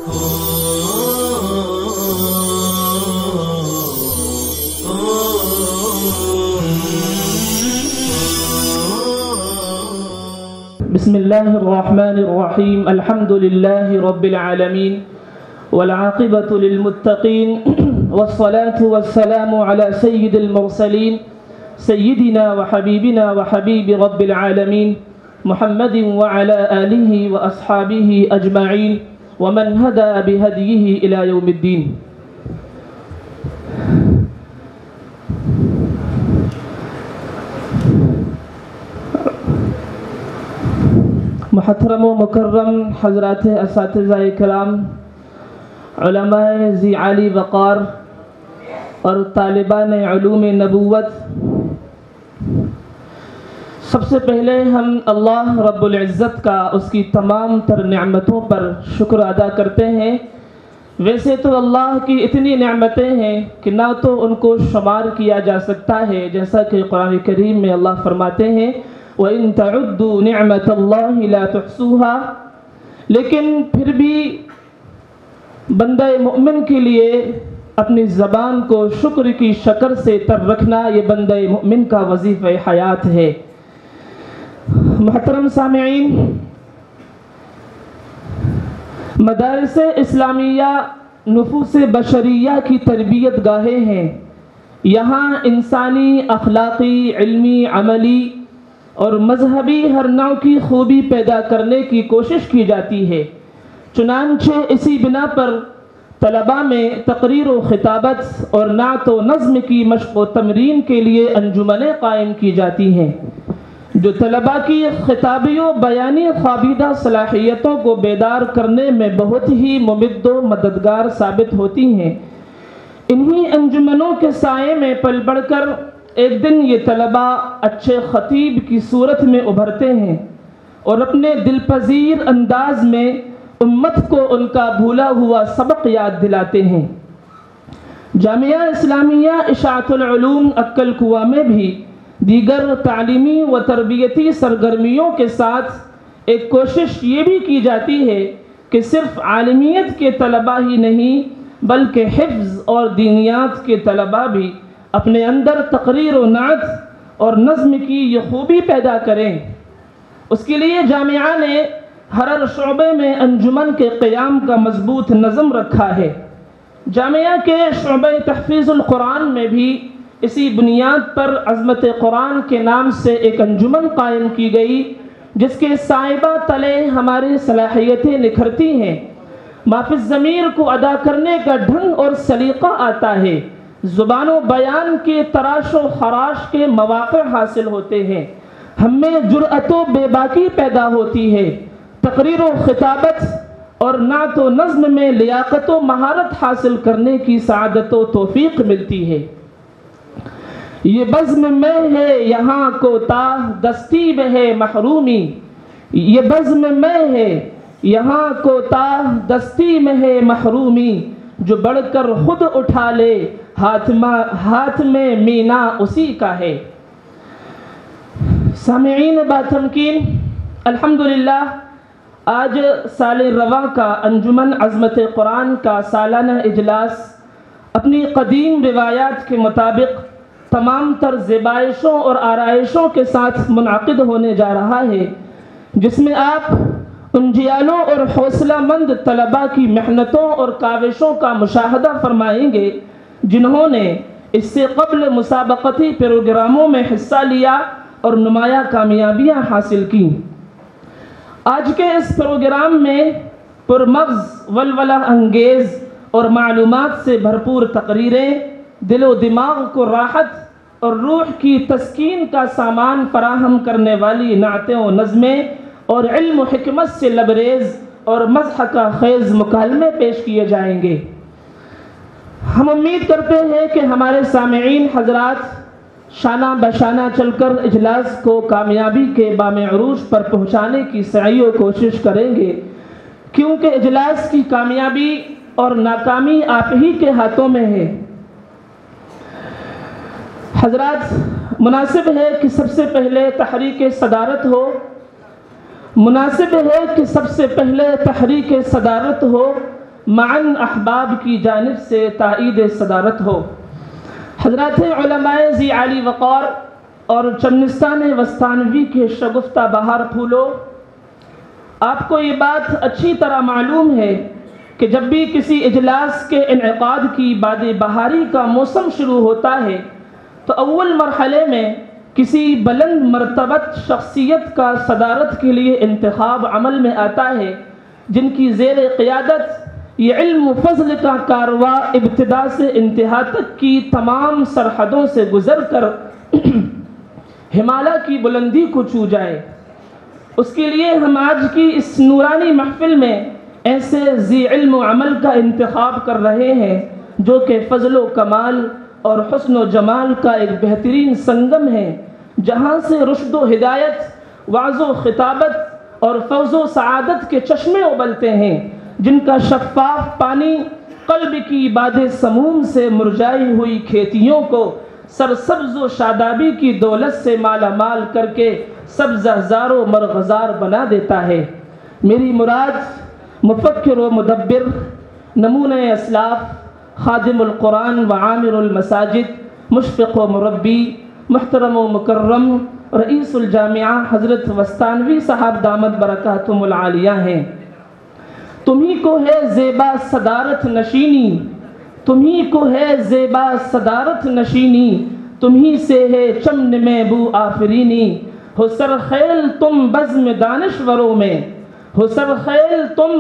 بسم الله الرحمن الرحيم. الحمد لله رب العالمين والعاقبة للمتقين والصلاة والسلام على سيد المرسلين سيدنا وحبيبنا وحبيب رب العالمين محمد وعلى آله وأصحابه أجمعين ومن هدى بهديه إلى يوم الدين. محترم و مکرم حضرات اساتذہ کرام، علماء ذی عالی وقار اور طالبان علوم نبوت، سب سے پہلے ہم اللہ رب العزت کا اس کی تمام تر نعمتوں پر شکر ادا کرتے ہیں۔ ویسے تو اللہ کی اتنی نعمتیں ہیں کہ نہ تو ان کو شمار کیا جا سکتا ہے، جیسا کہ قرآن کریم میں اللہ فرماتے ہیں وَإِن تَعُدُّوا نِعْمَةَ اللَّهِ لَا تُحْصُوهَا، لیکن پھر بھی بندہ مومن کے لیے اپنی زبان کو شکر کی شکر سے تر رکھنا یہ بندہ مومن کا وظیفہ حیات ہے۔ محترم سامعین، مدارس اسلامیہ نفوس بشریہ کی تربیت گاہیں ہیں۔ یہاں انسانی، اخلاقی، علمی، عملی اور مذہبی ہر نوع کی خوبی پیدا کرنے کی کوشش کی جاتی ہے۔ چنانچہ اسی بنا پر طلباء میں تقریر و خطابت اور نعت و نظم کی مشق و تمرین کے لیے انجمنیں قائم کی جاتی ہیں، جو طلباء کی خطابی و بیانی خوابیدہ صلاحیتوں کو بیدار کرنے میں بہت ہی ممد و مددگار ثابت ہوتی ہیں۔ انہی انجمنوں کے سائے میں پل بڑھ کر ایک دن یہ طلباء اچھے خطیب کی صورت میں ابھرتے ہیں اور اپنے دلپذیر انداز میں امت کو ان کا بھولا ہوا سبق یاد دلاتے ہیں۔ جامعہ اسلامیہ اشاعت العلوم عکل کنواں میں بھی دیگر تعلیمی و تربیتی سرگرمیوں کے ساتھ ایک کوشش یہ بھی کی جاتی ہے کہ صرف عالمیت کے طلباء ہی نہیں بلکہ حفظ اور دینیات کے طلباء بھی اپنے اندر تقریر و نعت اور نظم کی یہ خوبی پیدا کریں۔ اس کے لیے جامعہ نے ہر شعبے میں انجمن کے قیام کا مضبوط نظم رکھا ہے۔ جامعہ کے شعبہ تحفیظ القرآن میں بھی اسی بنیاد پر عظمت قرآن کے نام سے ایک انجمن قائم کی گئی، جس کے صاحبہ تلے ہماری صلاحیتیں نکھرتی ہیں، مافی الضمیر کو ادا کرنے کا ڈھنگ اور سلیقہ آتا ہے، زبان و بیان کے تراش و خراش کے مواقع حاصل ہوتے ہیں، ہم میں جرأت و بے باکی پیدا ہوتی ہے، تقریر و خطابت اور نعت و نظم میں لیاقت و مہارت حاصل کرنے کی سعادت و توفیق ملتی ہے۔ یہ بزم میں ہے یہاں کوتاہ دستی میں ہے محرومی، یہ بزم میں ہے یہاں کوتاہ دستی میں ہے محرومی، جو بڑھ کر خود اٹھا لے ہاتھ میں مینا اسی کا ہے۔ سامعین باتمکین، الحمدللہ آج سال رواں کا انجمن عظمت قرآن کا سالانہ اجلاس اپنی قدیم روایات کے مطابق تمام تر زیبائشوں اور آرائشوں کے ساتھ منعقد ہونے جا رہا ہے، جس میں آپ ان جیالوں اور حوصلہ مند طلباء کی محنتوں اور کاوشوں کا مشاہدہ فرمائیں گے، جنہوں نے اس سے قبل مسابقتی پروگراموں میں حصہ لیا اور نمایاں کامیابیاں حاصل کی۔ آج کے اس پروگرام میں پرمغز، ولولہ انگیز اور معلومات سے بھرپور تقریریں، دل و دماغ کو راحت اور روح کی تسکین کا سامان فراہم کرنے والی نعتیں و نظمیں اور علم و حکمت سے لبریز اور مزح کا خیز مکالمے پیش کیے جائیں گے۔ ہم امید کرتے ہیں کہ ہمارے سامعین حضرات شانہ بشانہ چل کر اجلاس کو کامیابی کے بام عروج پر پہنچانے کی سعی و کوشش کریں گے، کیونکہ اجلاس کی کامیابی اور ناکامی آپ ہی کے ہاتھوں میں ہے۔ حضرات، مناسب ہے کہ سب سے پہلے تحریک صدارت ہو، معاً احباب کی جانب سے تائید صدارت ہو۔ حضرات علماء ذی عالی وقار اور چمنستان وستانوی کے شگفتہ بہار پھولو، آپ کو یہ بات اچھی طرح معلوم ہے کہ جب بھی کسی اجلاس کے انعقاد کی باد بہاری کا موسم شروع ہوتا ہے تو اول مرحلے میں کسی بلند مرتبت شخصیت کا صدارت کے لیے انتخاب عمل میں آتا ہے، جن کی زیر قیادت یہ علم و فضل کا کارواں ابتدا سے انتہا تک کی تمام سرحدوں سے گزر کر ہمالیہ کی بلندی کو چھو جائے۔ اس کے لیے ہم آج کی اس نورانی محفل میں ایسے ذی علم و عمل کا انتخاب کر رہے ہیں جو کہ فضل و کمال اور حسن و جمال کا ایک بہترین سنگم ہے، جہاں سے رشد و ہدایت، وعظ و خطابت اور فوز و سعادت کے چشمے ابلتے ہیں، جن کا شفاف پانی قلب کی باد سموم سے مرجائی ہوئی کھیتیوں کو سرسبز و شادابی کی دولت سے مالا مال کر کے سبزہ زار و مرغزار بنا دیتا ہے۔ میری مراد مفکر و مدبر، نمونہ اسلاف، خادم القرآن و عامر المساجد، مشفق و مربی، محترم و مکرم رئیس الجامعہ حضرت وستانوی صاحب دامت برکاتہم العالیہ ہیں۔ تمہیں کو ہے زیبا صدارت نشینی، تمہیں کو ہے زیبا صدارت نشینی، تمہیں سے ہے چمن میں بو آفرینی، ہو سرخیل تم بزم دانشوروں میں، ہو سرخیل تم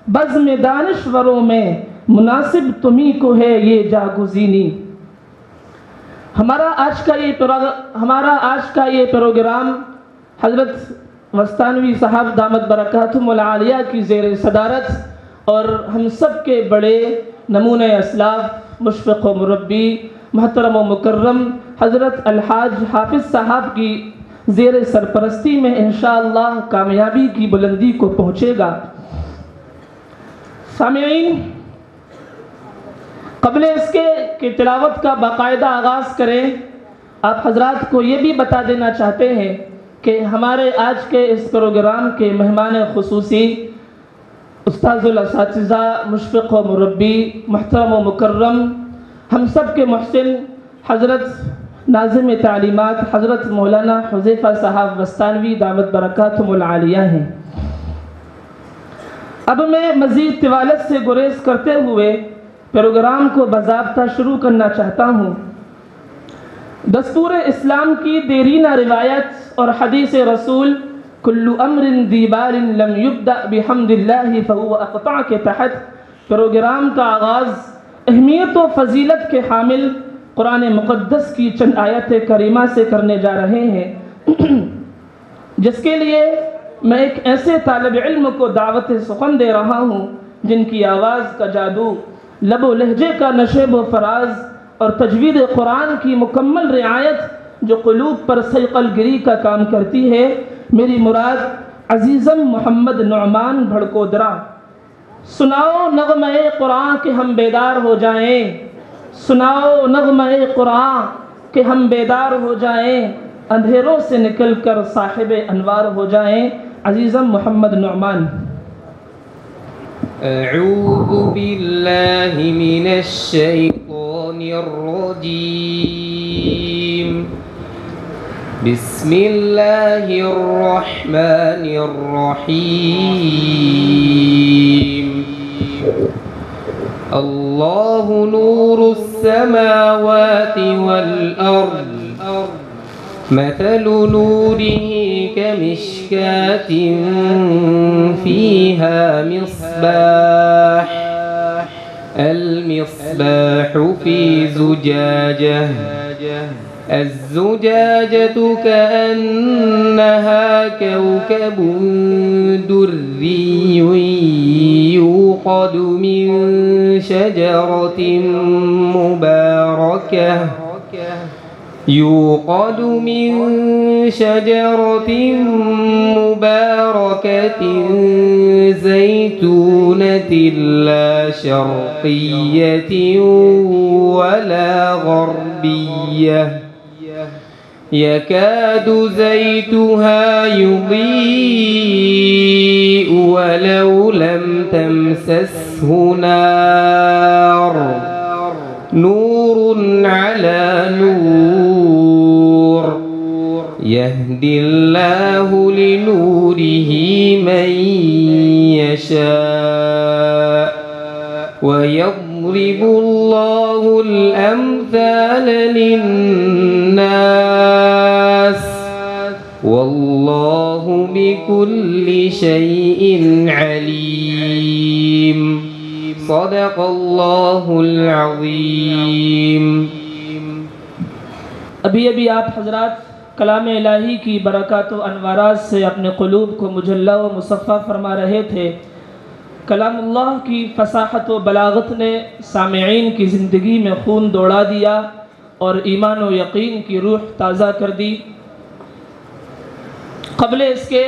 بزم دانشوروں میں، مناسب تمہیں کو ہے یہ جاگزینی۔ ہمارا آج کا یہ پروگرام حضرت وستانوی صاحب دامت برکاتہم العالیہ کی زیر صدارت اور ہم سب کے بڑے نمونہ اسلاف، مشفق و مربی، محترم و مکرم حضرت الحاج حافظ صاحب کی زیر سرپرستی میں انشاءاللہ کامیابی کی بلندی کو پہنچے گا۔ سامعین، قبل اس کے کہ تلاوت کا باقاعدہ آغاز کریں، آپ حضرات کو یہ بھی بتا دینا چاہتے ہیں کہ ہمارے آج کے اس پروگرام کے مہمان خصوصی استاذ الاساتذہ، مشفق و مربی، محترم و مکرم، ہم سب کے محسن حضرت ناظم تعلیمات حضرت مولانا حذیفہ صاحب وستانوی دامت برکاتہم العالیہ ہیں۔ اب میں مزید طوالت سے گریز کرتے ہوئے پروگرام کو باضابطہ شروع کرنا چاہتا ہوں۔ دستور اسلام کی دیرینہ روایت اور حدیث رسول کل امر ذی بال لم یبدأ بحمد اللہ فہو اقطع کے تحت پروگرام کا آغاز اہمیت و فضیلت کے حامل قرآن مقدس کی چند آیت کریمہ سے کرنے جا رہے ہیں، جس کے لیے میں ایک ایسے طالب علم کو دعوت سخن دے رہا ہوں جن کی آواز کا جادو، لب و لہجے کا نشیب و فراز اور تجوید قرآن کی مکمل رعایت جو قلوب پر صیقل گری کا کام کرتی ہے۔ میری مراد عزیزم محمد نعمان بھڑکودرا۔ سناؤ نغمہ قرآن کہ ہم بیدار ہو جائیں، سناؤ نغمہ قرآن کہ ہم بیدار ہو جائیں، اندھیروں سے نکل کر صاحب انوار ہو جائیں۔ عزیزم محمد نعمان۔ اعوذ باللہ من الشیطان الرجیم، بسم اللہ الرحمن الرحیم۔ اللہ نور السماوات والارض، مثل نوره كمشكاة فيها مصباح، المصباح في زجاجة، الزجاجة كأنها كوكب دري يوقد من شجرة مباركة زيتونة لا شرقية ولا غربية، يكاد زيتها يضيء ولو لم تمسس فالتمسه نار نور على نور يهدي الله لنوره من يشاء ويضرب الله الأمثال للناس والله بكل شيء عليم صدق الله العظيم. ابھی آپ حضرات کلام الہی کی برکات و انوارات سے اپنے قلوب کو مجلہ و مصفہ فرما رہے تھے. کلام اللہ کی فصاحت و بلاغت نے سامعین کی زندگی میں خون دوڑا دیا اور ایمان و یقین کی روح تازہ کر دی. قبل اس کے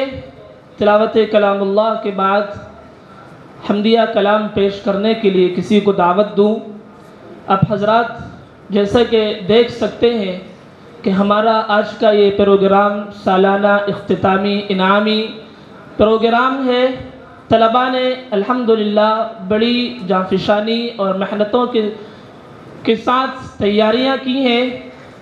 تلاوت کلام اللہ کے بعد حمدیہ کلام پیش کرنے کے لیے کسی کو دعوت دوں. اب حضرات جیسا کہ دیکھ سکتے ہیں کہ ہمارا آج کا یہ پروگرام سالانہ اختتامی انعامی پروگرام ہے. طلباء نے الحمدللہ بڑی جانفشانی اور محنتوں کے ساتھ تیاریاں کی ہیں.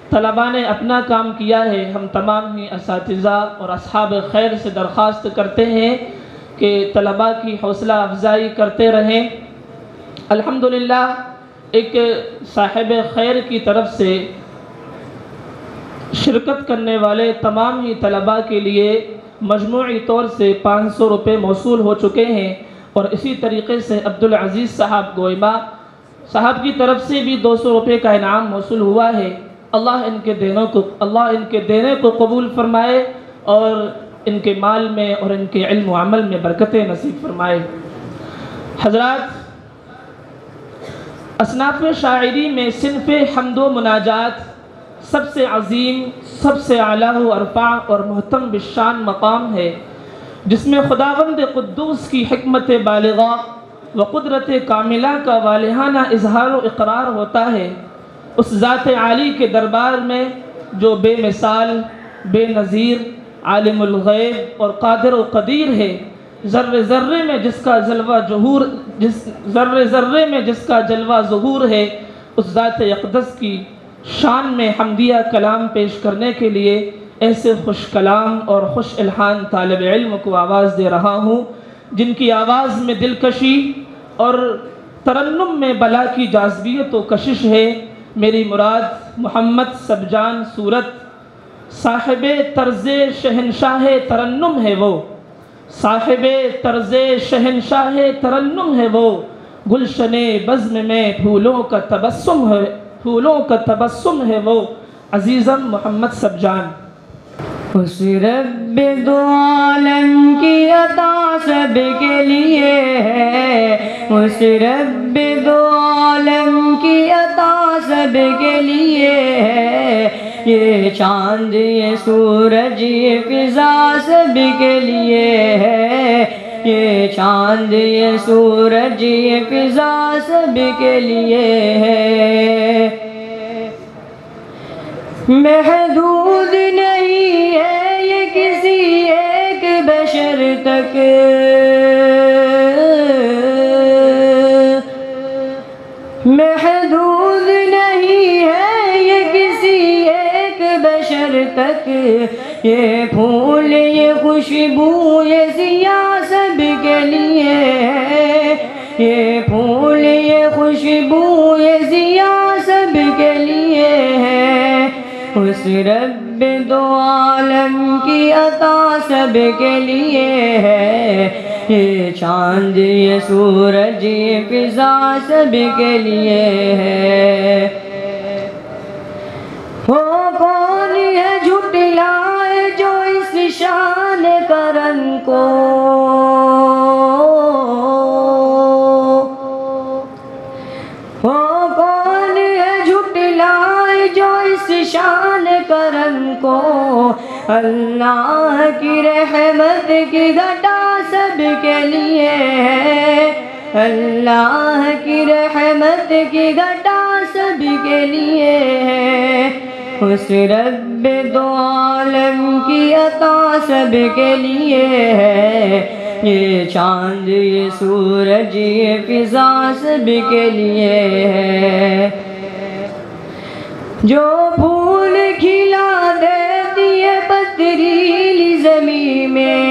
طلباء نے اپنا کام کیا ہے. ہم تمام ہی اساتذہ اور اصحاب خیر سے درخواست کرتے ہیں کہ طلباء کی حوصلہ افزائی کرتے رہیں. الحمدللہ ایک صاحب خیر کی طرف سے شرکت کرنے والے تمام ہی طلباء کے لیے مجموعی طور سے 500 روپے موصول ہو چکے ہیں اور اسی طریقے سے عبدالعزیز صاحب گوئمہ صاحب کی طرف سے بھی 200 روپے کا انعام موصول ہوا ہے. اللہ ان کے دینے کو قبول فرمائے اور ان کے مال میں اور ان کے علم و عمل میں برکتیں نصیب فرمائے. حضرات اصناف شاعری میں صنف حمد و مناجات سب سے عظیم، سب سے اعلیٰ و ارفع اور محتم بالشان مقام ہے، جس میں خداوند قدوس کی حکمت بالغہ و قدرت کاملہ کا والہانہ اظہار و اقرار ہوتا ہے. اس ذات عالی کے دربار میں جو بے مثال، بے نظیر، عالم الغیب اور قادر و قدیر ہے، ذرے ذرے میں جس کا جلوہ ظہور ہے، اس ذات اقدس کی شان میں حمدیہ کلام پیش کرنے کے لیے ایسے خوش کلام اور خوش الحان طالب علم کو آواز دے رہا ہوں جن کی آواز میں دلکشی اور ترنم میں بلا کی جاذبیت و کشش ہے. میری مراد محمد سبجان صورت صاحب طرز شہنشاہ ترنم ہے وہ، صاحب طرز شہنشاہ ترنم ہے وہ، گلشن بزم میں پھولوں کا تبسم ہے وہ، عزیزم محمد سبجان. اس رب دو عالم کی عطا سب کے لیے ہے، اس رب دو عالم کی عطا سب کے لیے ہے، یہ چاند یہ سورج یہ فضا سب کے لیے ہے، یہ چاند یہ سورج یہ فضا سب کے لیے ہے. محدود نہیں ہے یہ کسی ایک بشر تک، محدود نہیں ہے یہ کسی ایک بشر تک، یہ پھول یہ خوشبو یہ ضیاء سب کے لیے ہے، یہ پھول یہ خوشبو یہ ضیاء سب کے لیے ہے. اس رب دو عالم کی عطا سب کے لیے ہے، یہ چاند یہ سورج یہ فضا سب کے لیے ہے. وہ کون ہے جھٹلائے جو اس شان کرم کو، وہ کون ہے جھٹلائے جو اس شان کرم کو، اللہ کی رحمت کی گھٹا سب کے لیے ہے، اللہ کی رحمت کی گھٹا سب کے لیے ہے. اس رب دو عالم کی عطا سب کے لیے ہے، یہ چاند یہ سورج یہ فضا سب کے لیے ہے، جو پھول کھلا دیتی ہے پتھریلی زمین میں،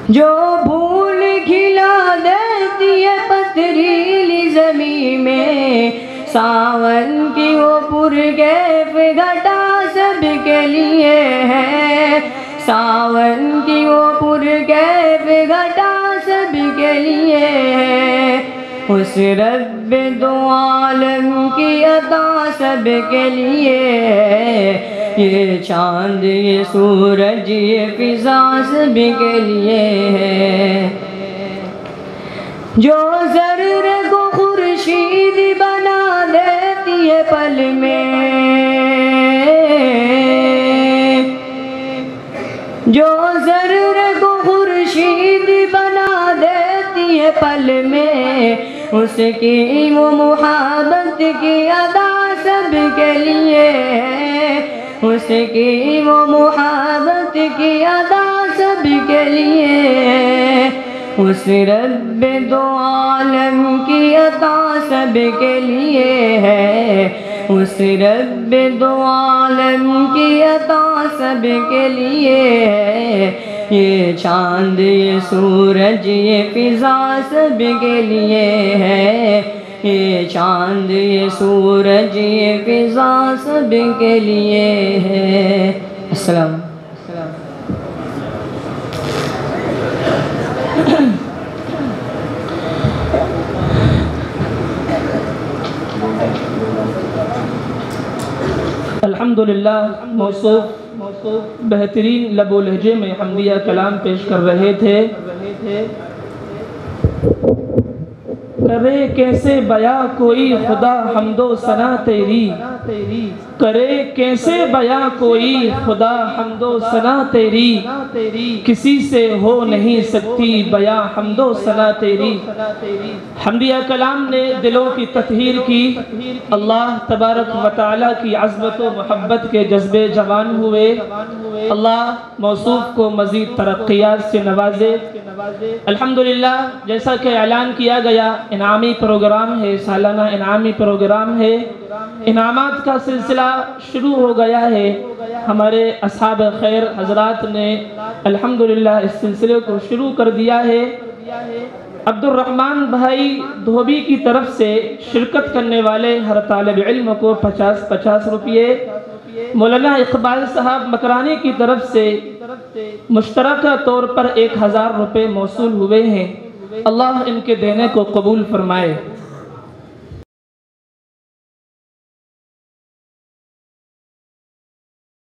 جو پھول کھلا دیتی ہے پتھریلی زمین میں، ساون کی وہ پرکیف گھٹا سب کے لیے ہے، ساون کی وہ پرکیف گھٹا سب کے لیے ہے، اس رب دو عالم کی عطا سب کے لیے ہے، یہ چاند یہ سورج یہ فضا سب کے لیے ہے، جو ذرے کو خورشید بنا دیتی ہے پل میں، جو ذرے کو خورشید بنا دیتی ہے پل میں، اس کی وہ محبت کی ادا سب کے لیے ہے، اس کی وہ محبت کی ادا سب کے لیے ہے، اس رب دو عالم کی عطا سب کے لیے ہے، اس رب دو عالم کی عطا سب کے لیے ہے، یہ چاند یہ سورج یہ فضا سب کے لیے ہے، یہ چاند یہ سورج یہ فضا سب کے لیے ہے۔ السلام الحمدللہ موصوف بہترین لب و لہجے میں حمدیہ کلام پیش کر رہے تھے، کرے کیسے بیاں کوئی خدا حمد و ثنا تیری، کرے کیسے بیاں کوئی خدا حمد و ثنا تیری، کسی سے ہو نہیں سکتی بیاں حمد و ثنا تیری۔ حمدیہ کلام نے دلوں کی تطہیر کی، اللہ تبارک و تعالیٰ کی عظمت و محبت کے جذبے جوان ہوئے، اللہ موصوف کو مزید ترقیات سے نوازے۔ الحمدللہ جیسا کہ اعلان کیا گیا، انعامی پروگرام ہے، سالانہ انعامی پروگرام ہے، انعامات کا سلسلہ شروع ہو گیا ہے۔ ہمارے اصحاب خیر حضرات نے الحمدللہ اس سلسلے کو شروع کر دیا ہے۔ عبد الرحمن بھائی دھوبی کی طرف سے شرکت کرنے والے ہر طالب علم کو 50 روپے، مولانا اقبال صاحب مکرانی کی طرف سے مشترکہ طور پر 1000 روپے موصول ہوئے ہیں، اللہ ان کے دینے کو قبول فرمائے۔